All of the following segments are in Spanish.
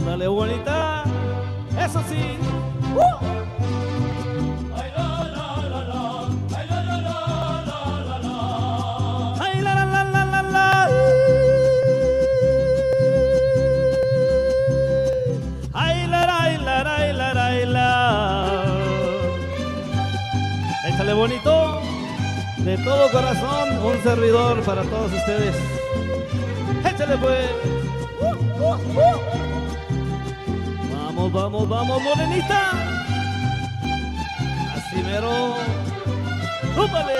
Dale, bonita. Eso sí. Ay, la, la, la, la. Ay, la, la, la, la, la, la. Ay, la, la, la, la, la, la. Ay, la, la, la, la, la, la, la. Échale bonito. De todo corazón, un servidor para todos ustedes. Échale pues. Vamos, vamos, vamos, morenita. Así mero. ¡Úpale!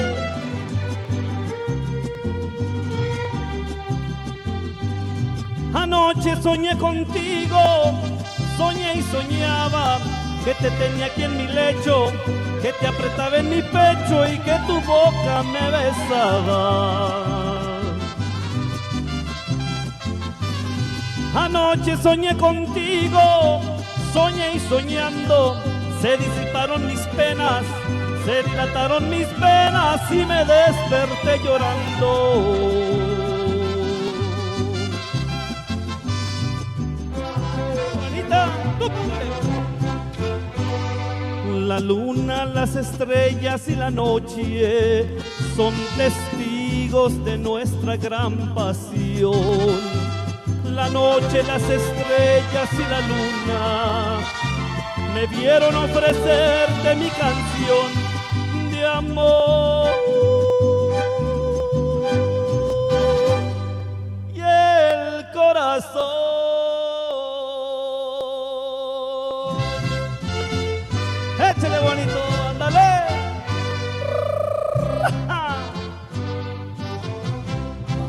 Anoche soñé contigo, soñé y soñaba que te tenía aquí en mi lecho, que te apretaba en mi pecho y que tu boca me besaba. Anoche soñé contigo, soñé y soñando, se disiparon mis penas, se dilataron mis penas y me desperté llorando. Juanita, tú. La luna, las estrellas y la noche son testigos de nuestra gran pasión. La noche, las estrellas y la luna me vieron ofrecerte mi canción de amor. Y el corazón, échale bonito, ándale.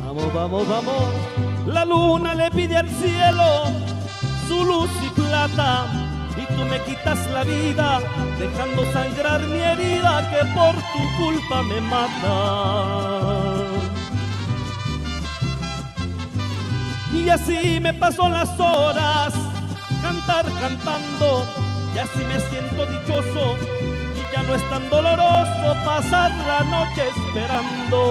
Vamos, vamos, vamos. La luna le pide al cielo su luz y plata, y tú me quitas la vida, dejando sangrar mi herida que por tu culpa me mata. Y así me paso las horas, cantar cantando, y así me siento dichoso, y ya no es tan doloroso pasar la noche esperando.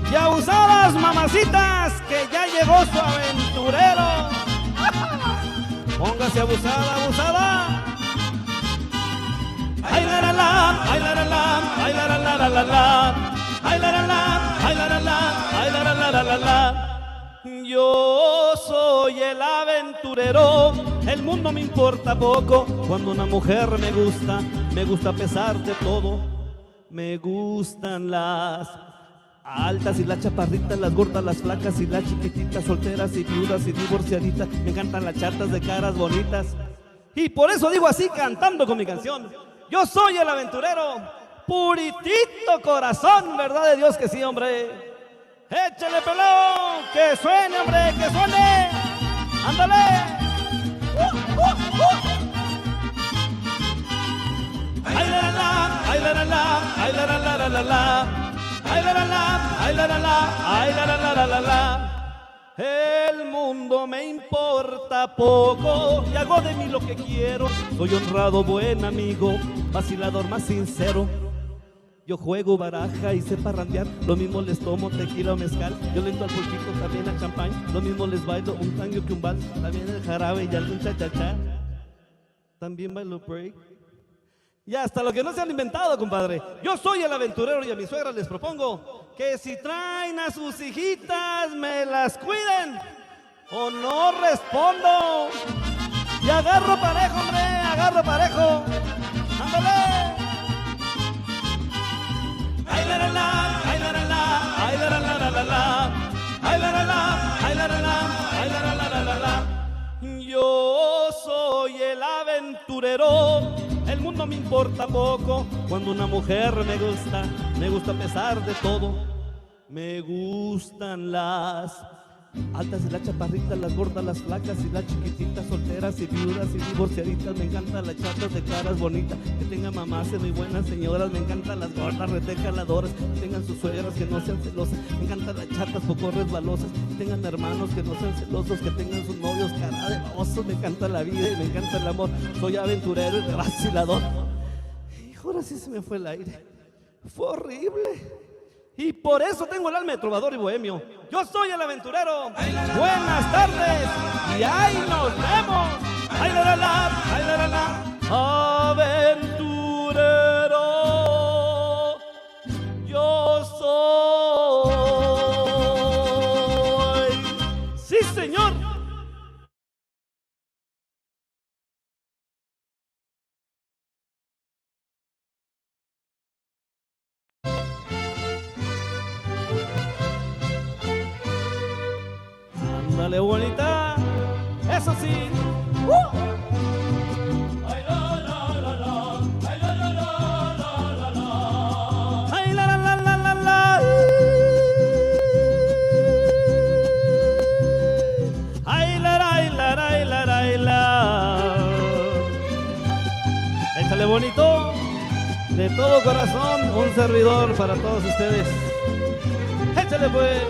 Y abusadas, mamacitas, que ya llegó su aventurero. Póngase abusada, abusada. Ay la la la, ay la la la, ay la la la la la, ay la la la, ay la la la, ay la la la la la. Yo soy el aventurero, el mundo me importa poco. Cuando una mujer me gusta a pesar de todo. Me gustan las altas y las chaparritas, las gordas, las flacas y las chiquititas, solteras y viudas y divorciaditas. Me encantan las chatas de caras bonitas. Y por eso digo así cantando con mi canción: yo soy el aventurero, puritito corazón, verdad de Dios que sí, hombre. Échale pelón, que suene, hombre, que suene. Ándale. Ay la la la, ay la la la, ay la la la la la. Ay la la la, ay la la la, ay la la la la la. El mundo me importa poco y hago de mí lo que quiero. Soy honrado, buen amigo, vacilador más sincero. Yo juego baraja y sé parrandear, lo mismo les tomo tequila o mezcal. Yo le entro al pulquito, también al champán, lo mismo les bailo un tango que un vals. También el jarabe y algún cha-cha-cha. También bailo break. Y hasta lo que no se han inventado, compadre. Yo soy el aventurero y a mis suegras les propongo que si traen a sus hijitas me las cuiden o no respondo. Y agarro parejo, hombre, agarro parejo. ¡Ándale! Ay la la la, ay la la la, ay la la la la la, ay la la la, ay la la la, ay la la la la la. Yo soy el aventurero, El mundo me importa poco cuando una mujer me gusta a pesar de todo. Me gustan las altas y las chaparritas, las gordas, las flacas y las chiquititas, solteras y viudas y divorciaditas. Me encantan las chatas de caras bonitas, que tengan mamás y muy buenas señoras. Me encantan las gordas retejaladoras, que tengan sus suegras que no sean celosas. Me encantan las chatas poco resbalosas, que tengan hermanos que no sean celosos, que tengan sus novios cara de osos. Me encanta la vida y me encanta el amor. Soy aventurero y vacilador. Hijo, ahora sí se me fue el aire. Fue horrible. Y por eso tengo el alma de trovador y bohemio. Yo soy el aventurero. Buenas tardes. Y ahí nos vemos. Ay, la, la, ay, la. Aventurero. Yo soy. Sí, señor. Ándale, bonita. Eso sí. Ay, la, la, la, la. Ay, la, la, la, la, la, la. Ay, la, la, la, la, la, la. Ay, la, la, la, la, la, la, la. Échale bonito. De todo corazón, un servidor para todos ustedes. Échale pues.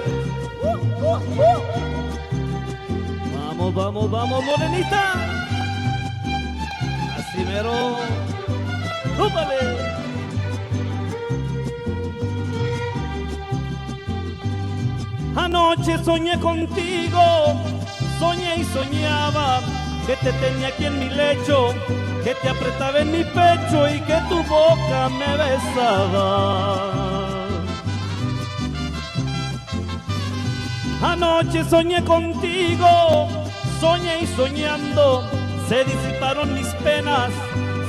Vamos, vamos, vamos, morenita. Así mero. ¡Úpale! Anoche soñé contigo, soñé y soñaba que te tenía aquí en mi lecho, que te apretaba en mi pecho y que tu boca me besaba. Anoche soñé contigo, soñé y soñando, se disiparon mis penas,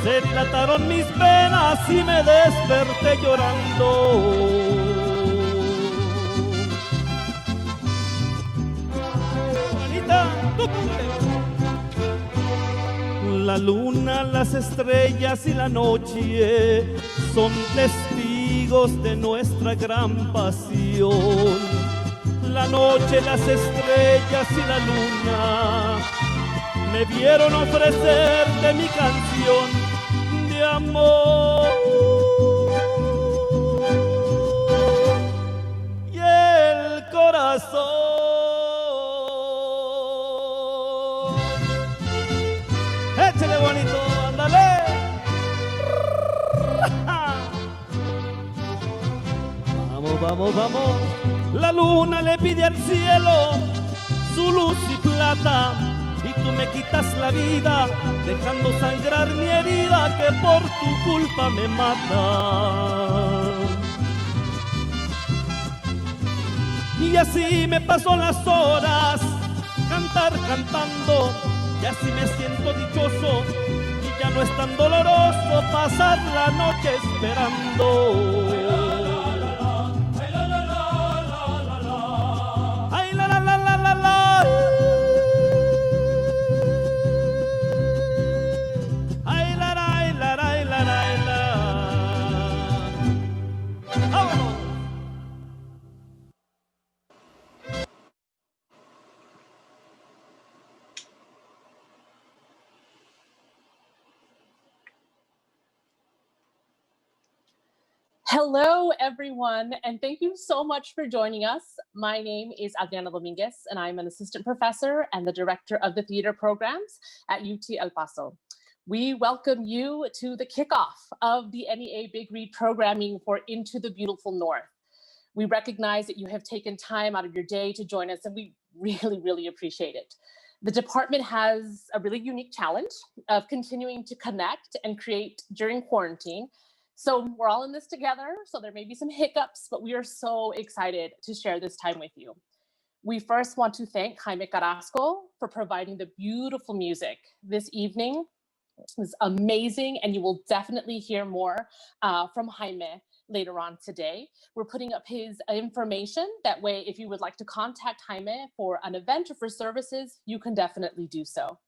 se dilataron mis penas y me desperté llorando. La luna, las estrellas y la noche son testigos de nuestra gran pasión. La noche, las estrellas y la luna me vieron ofrecerte mi canción de amor. Y el corazón. Échale bonito, ándale. Vamos, vamos, vamos. La luna le pide al cielo su luz y plata, y tú me quitas la vida, dejando sangrar mi herida que por tu culpa me mata. Y así me paso las horas, cantar cantando, y así me siento dichoso, y ya no es tan doloroso pasar la noche esperando. Hello, everyone, and thank you so much for joining us. My name is Adriana Dominguez, and I'm an assistant professor and the director of the theater programs at UT El Paso. We welcome you to the kickoff of the NEA Big Read programming for Into the Beautiful North. We recognize that you have taken time out of your day to join us, and we really, really appreciate it. The department has a really unique challenge of continuing to connect and create during quarantine. So we're all in this together, so there may be some hiccups, but we are so excited to share this time with you. We first want to thank Jaime Carrasco for providing the beautiful music this evening. It was amazing, and you will definitely hear more from Jaime later on today. We're putting up his information. That way, if you would like to contact Jaime for an event or for services, you can definitely do so.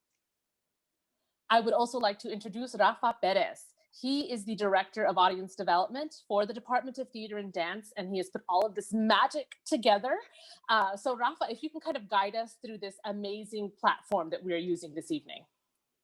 I would also like to introduce Rafa Perez. He is the Director of Audience Development for the Department of Theater and Dance, and he has put all of this magic together. So Rafa, if you can kind of guide us through this amazing platform that we are using this evening.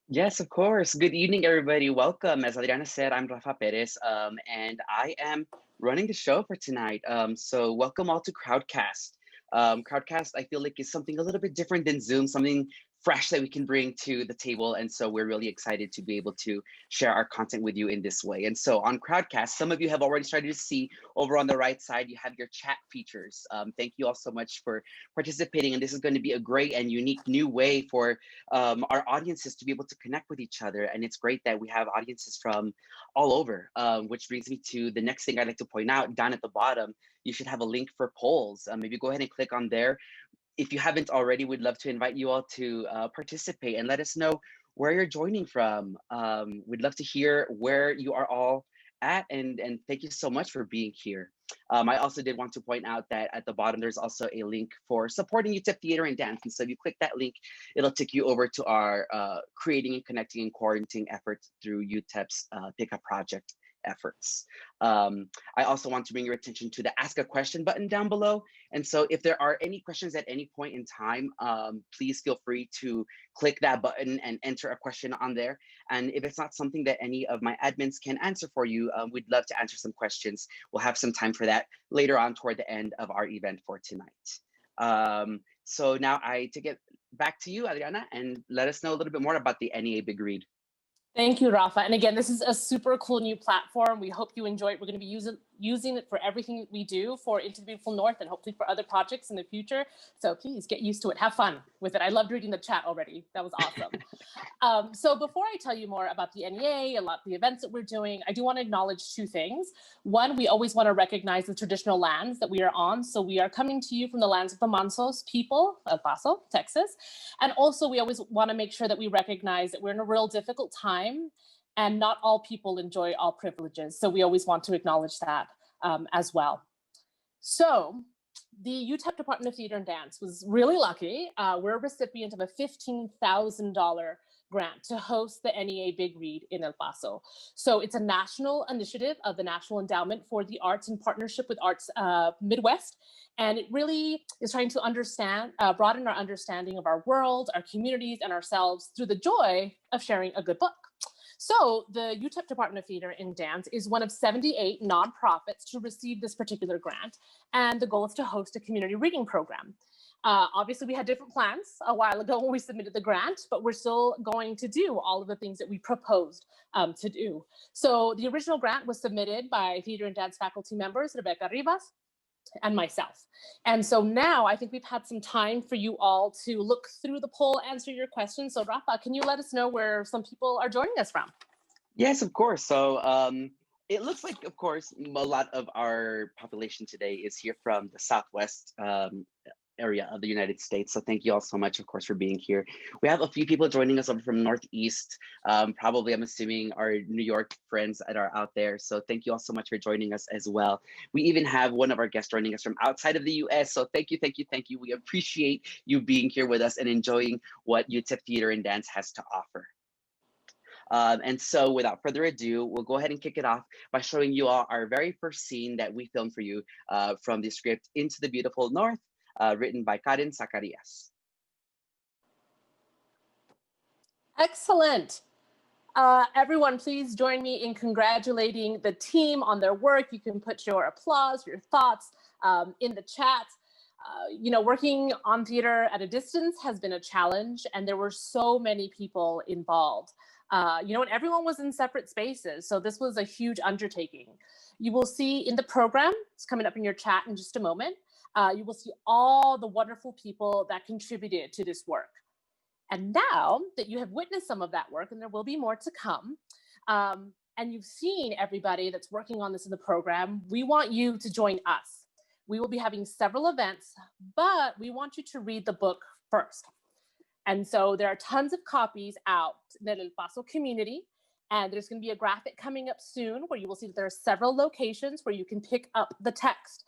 Yes, of course. Good evening, everybody. Welcome. As Adriana said, I'm Rafa Perez, and I am running the show for tonight. So welcome all to Crowdcast. Crowdcast, I feel like, is something a little bit different than Zoom, something fresh that we can bring to the table. And so we're really excited to be able to share our content with you in this way. And so on Crowdcast, some of you have already started to see over on the right side, you have your chat features. Thank you all so much for participating. And this is going to be a great and unique new way for our audiences to be able to connect with each other. And it's great that we have audiences from all over, which brings me to the next thing I'd like to point out. Down at the bottom, you should have a link for polls. Maybe go ahead and click on there. If you haven't already, we'd love to invite you all to participate and let us know where you're joining from. We'd love to hear where you are all at, and thank you so much for being here. I also did want to point out that at the bottom, there's also a link for supporting UTEP Theater and Dance. And so if you click that link, it'll take you over to our creating and connecting and quarantining efforts through UTEP's Pickup Project efforts. I also want to bring your attention to the Ask a Question button down below. And so if there are any questions at any point in time, please feel free to click that button and enter a question on there. And if it's not something that any of my admins can answer for you, we'd love to answer some questions. We'll have some time for that later on toward the end of our event for tonight. So now I take it back to you, Adriana, and let us know a little bit more about the NEA Big Read. Thank you, Rafa. And again, this is a super cool new platform. We hope you enjoy it. We're going to be using it for everything we do for Into the Beautiful North and hopefully for other projects in the future. So please get used to it. Have fun with it. I loved reading the chat already. That was awesome. So before I tell you more about the NEA, about the events that we're doing, I do want to acknowledge two things. One, we always want to recognize the traditional lands that we are on. So we are coming to you from the lands of the Mansos people of Paso, Texas. And also we always want to make sure that we recognize that we're in a real difficult time and not all people enjoy all privileges. So we always want to acknowledge that as well. So the UTEP Department of Theater and Dance was really lucky. We're a recipient of a $15,000 grant to host the NEA Big Read in El Paso. So it's a national initiative of the National Endowment for the Arts in partnership with Arts Midwest. And it really is trying to broaden our understanding of our world, our communities, and ourselves through the joy of sharing a good book. So the UTEP Department of Theater and Dance is one of 78 nonprofits to receive this particular grant. And the goal is to host a community reading program. Obviously, we had different plans a while ago when we submitted the grant, but we're still going to do all of the things that we proposed to do. So the original grant was submitted by theater and dance faculty members, Rebecca Rivas, and myself. And so now I think we've had some time for you all to look through the poll, answer your questions. So Rafa, can you let us know where some people are joining us from? Yes, of course. So it looks like, of course, a lot of our population today is here from the Southwest area of the United States. So thank you all so much, of course, for being here. We have a few people joining us over from Northeast, probably, I'm assuming, our New York friends that are out there. So thank you all so much for joining us as well. We even have one of our guests joining us from outside of the US. So thank you, thank you, thank you. We appreciate you being here with us and enjoying what UTEP Theater and Dance has to offer. And so without further ado, we'll go ahead and kick it off by showing you all our very first scene that we filmed for you from the script Into the Beautiful North, written by Karen Zacarias. Excellent. Everyone, please join me in congratulating the team on their work. You can put your applause, your thoughts in the chat. You know, working on theater at a distance has been a challenge, and there were so many people involved. You know, and everyone was in separate spaces, so this was a huge undertaking. You will see in the program, it's coming up in your chat in just a moment, you will see all the wonderful people that contributed to this work. And now that you have witnessed some of that work, and there will be more to come, and you've seen everybody that's working on this in the program, we want you to join us. We will be having several events, but we want you to read the book first. And so there are tons of copies out in the El Paso community, and there's going to be a graphic coming up soon where you will see that there are several locations where you can pick up the text.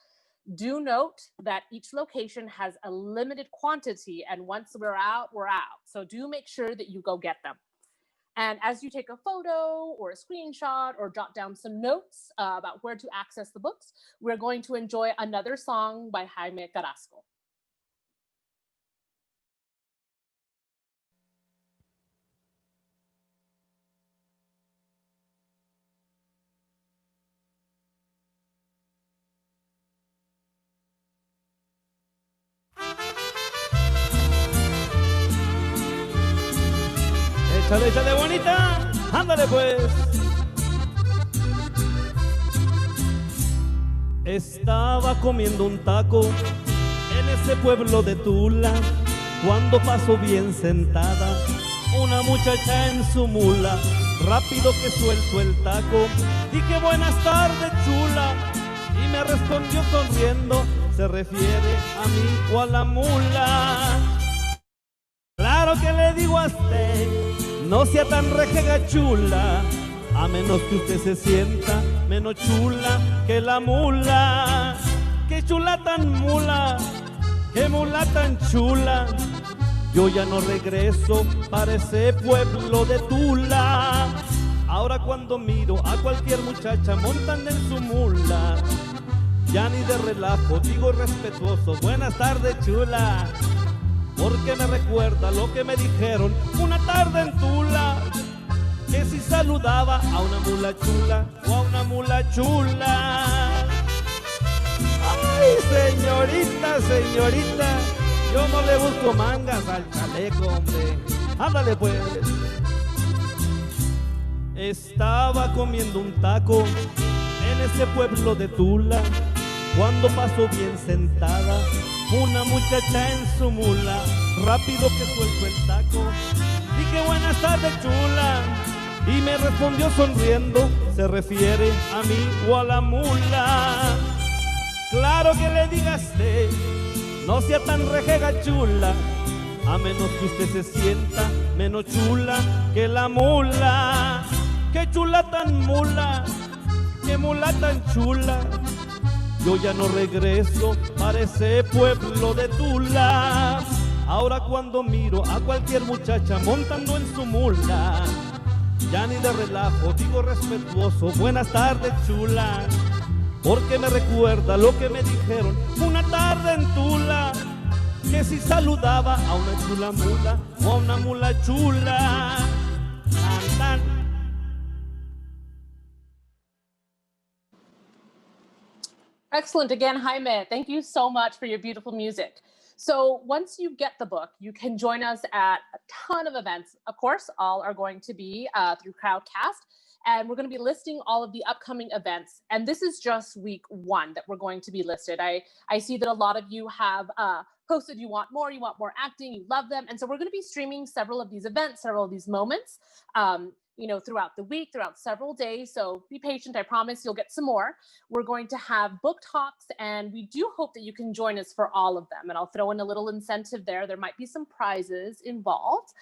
Do note that each location has a limited quantity, and once we're out, we're out. So do make sure that you go get them. And as you take a photo or a screenshot or jot down some notes about where to access the books, we're going to enjoy another song by Jaime Carrasco. Échale, échale bonita, ándale pues. Estaba comiendo un taco en ese pueblo de Tula, cuando pasó bien sentada una muchacha en su mula. Rápido que suelto el taco, dije buenas tardes chula, y me respondió sonriendo, se refiere a mí o a la mula. Claro que le digo a usted, no sea tan rejega chula, a menos que usted se sienta menos chula que la mula. Qué chula tan mula, qué mula tan chula. Yo ya no regreso para ese pueblo de Tula. Ahora cuando miro a cualquier muchacha montando en su mula, ya ni de relajo digo respetuoso, buenas tardes chula, porque me recuerda lo que me dijeron una tarde en Tula, que si saludaba a una mula chula o a una mula chula. Ay, señorita, señorita, yo no le busco mangas al chaleco, hombre. Ándale pues. Estaba comiendo un taco en ese pueblo de Tula, cuando pasó bien sentada una muchacha en su mula. Rápido que suelto el taco, dije buenas tardes chula, y me respondió sonriendo, se refiere a mí o a la mula. Claro que le digaste, no sea tan rejega chula, a menos que usted se sienta menos chula que la mula. Qué chula tan mula, qué mula tan chula. Yo ya no regreso para ese pueblo de Tula. Ahora cuando miro a cualquier muchacha montando en su mula, ya ni de relajo digo respetuoso, buenas tardes chula, porque me recuerda lo que me dijeron una tarde en Tula, que si saludaba a una chula mula o a una mula chula. Tan, tan. Excellent. Again, Jaime, thank you so much for your beautiful music. So once you get the book, you can join us at a ton of events. Of course, all are going to be through Crowdcast. And we're going to be listing all of the upcoming events. And this is just week 1 that we're going to be listed. I see that a lot of you have posted you want more acting, you love them. And so we're going to be streaming several of these events, several of these moments, throughout the week, throughout several days. So be patient. I promise you'll get some more. We're going to have book talks, and we do hope that you can join us for all of them. And I'll throw in a little incentive there. There might be some prizes involved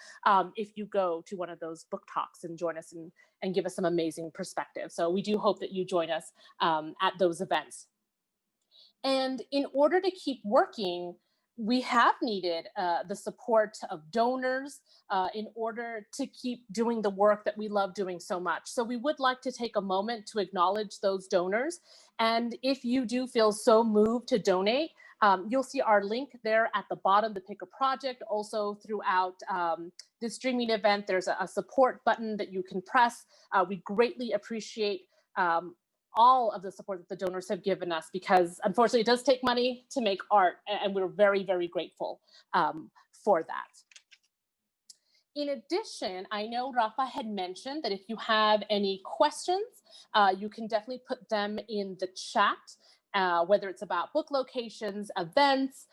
if you go to one of those book talks and join us and give us some amazing perspective. So we do hope that you join us at those events. And in order to keep working, we have needed the support of donors in order to keep doing the work that we love doing so much. So we would like to take a moment to acknowledge those donors. And if you do feel so moved to donate, you'll see our link there at the bottom, the Pick a Project. Also throughout this streaming event, there's a support button that you can press. We greatly appreciate all of the support that the donors have given us, because unfortunately it does take money to make art, and we're very, very grateful for that. In addition, I know Rafa had mentioned that if you have any questions, you can definitely put them in the chat, whether it's about book locations, events,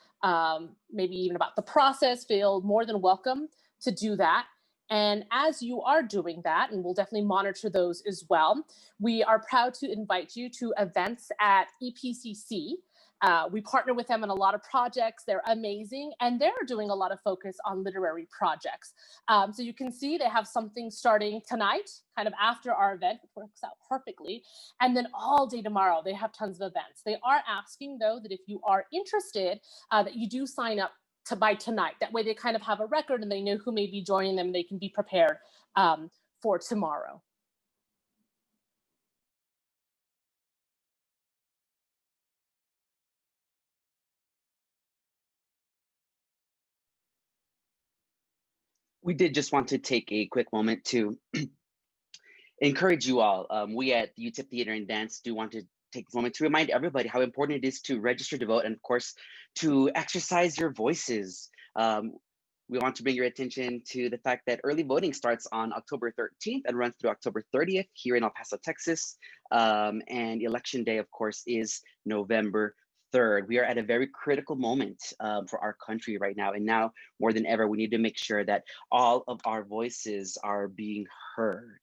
maybe even about the process. Feel more than welcome to do that. And as you are doing that, and we'll definitely monitor those as well, we are proud to invite you to events at EPCC. We partner with them on a lot of projects. They're amazing, and they're doing a lot of focus on literary projects. So you can see they have something starting tonight, kind of after our event, which works out perfectly. And then all day tomorrow, they have tons of events. They are asking, though, that if you are interested, that you do sign up by tonight. That way they kind of have a record and they know who may be joining them. They can be prepared for tomorrow. We did just want to take a quick moment to encourage you all. We at the UTEP Theater and Dance do want to take this moment to remind everybody how important it is to register to vote and, of course, to exercise your voices. We want to bring your attention to the fact that early voting starts on October 13th and runs through October 30th here in El Paso, Texas. And election day, of course, is November 3rd. We are at a very critical moment for our country right now. And now more than ever, we need to make sure that all of our voices are being heard.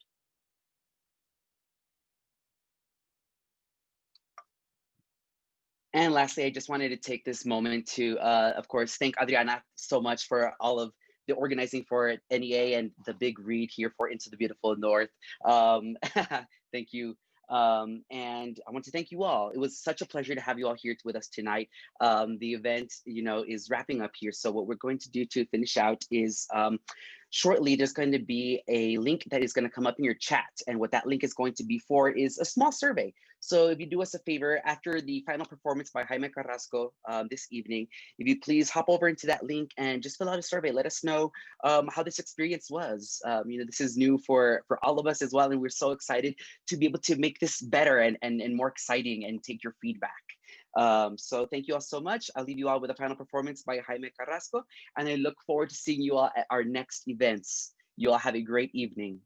And lastly, I just wanted to take this moment to, of course, thank Adriana so much for all of the organizing for NEA and the big read here for Into the Beautiful North. Thank you. And I want to thank you all. It was such a pleasure to have you all here with us tonight. The event, is wrapping up here. So what we're going to do to finish out is shortly, there's going to be a link that is going to come up in your chat. And what that link is going to be for is a small survey. So if you do us a favor, after the final performance by Jaime Carrasco this evening, if you please hop over into that link and just fill out a survey. Let us know how this experience was. This is new for all of us as well. And we're so excited to be able to make this better and more exciting and take your feedback. So thank you all so much. I'll leave you all with a final performance by Jaime Carrasco, and I look forward to seeing you all at our next events. You all have a great evening.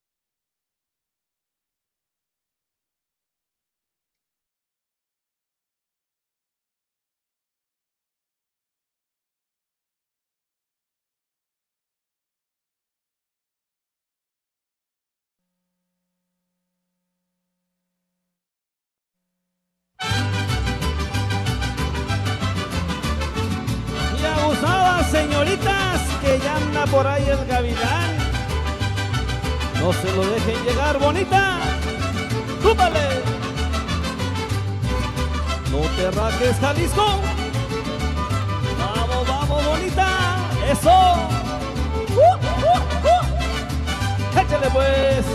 Señoritas, que ya anda por ahí el gavilán, no se lo dejen llegar, bonita. ¡Súbale! No te rajes, Jalisco. Vamos, vamos, bonita. Eso. Échale pues.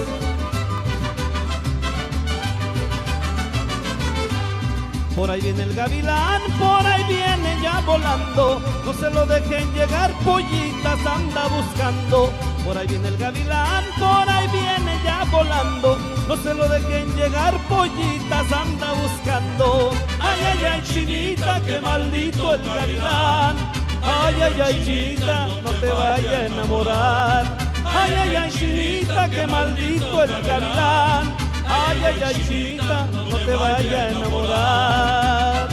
Por ahí viene el gavilán, por ahí viene ya volando. No se lo dejen llegar, pollitas anda buscando. Por ahí viene el gavilán, por ahí viene ya volando. No se lo dejen llegar, pollitas anda buscando. Ay, ay, ay, chinita, qué maldito el gavilán. Ay, ay, ay, chinita, no te vaya a enamorar. Ay, ay, ay, chinita, qué maldito el gavilán. Ay, ay, ay, chinita, no te vaya a enamorar.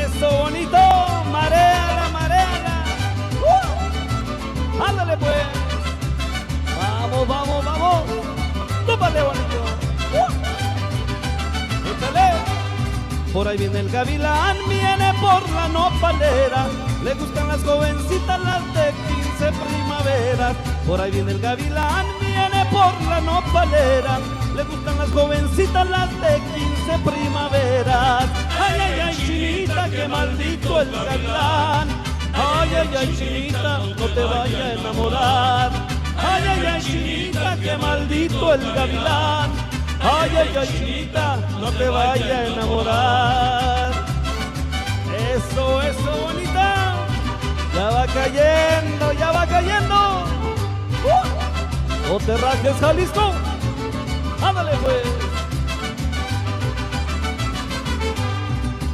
Eso bonito, maréala, maréala. Ándale pues. Vamos, vamos, vamos. Tópale bonito. Échale. Por ahí viene el gavilán, viene por la nopalera. Le gustan las jovencitas, las de 15 primaveras. Por ahí viene el gavilán, viene por la nopalera. Le gustan las jovencitas, las de 15 primaveras. Ay, ay, ay, chinita, qué maldito el gavilán. Ay, ay, ay, chinita, no te vaya a enamorar. Ay, ay, ay, chinita, qué maldito el gavilán. Ay, ay, ay, chinita, no te vaya a enamorar. Eso, eso, bonita. Ya va cayendo, ya va cayendo. No te rajes, Jalisco. Ándale pues.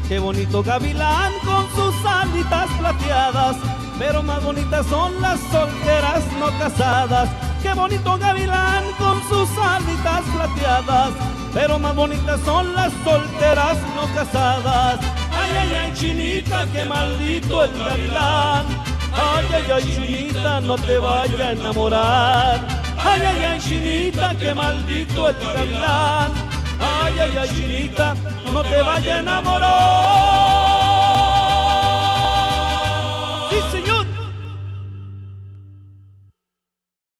Qué bonito gavilán con sus alitas plateadas, pero más bonitas son las solteras no casadas. Qué bonito gavilán con sus alitas plateadas, pero más bonitas son las solteras no casadas. Ay, ay, ay, chinita, qué maldito el gavilán. Ay, ay, ay, chinita, no te vaya a enamorar. Ay, ay, ay, chinita, qué maldito el gavilán. Ay, ay, ay, chinita, no te vaya a enamorar.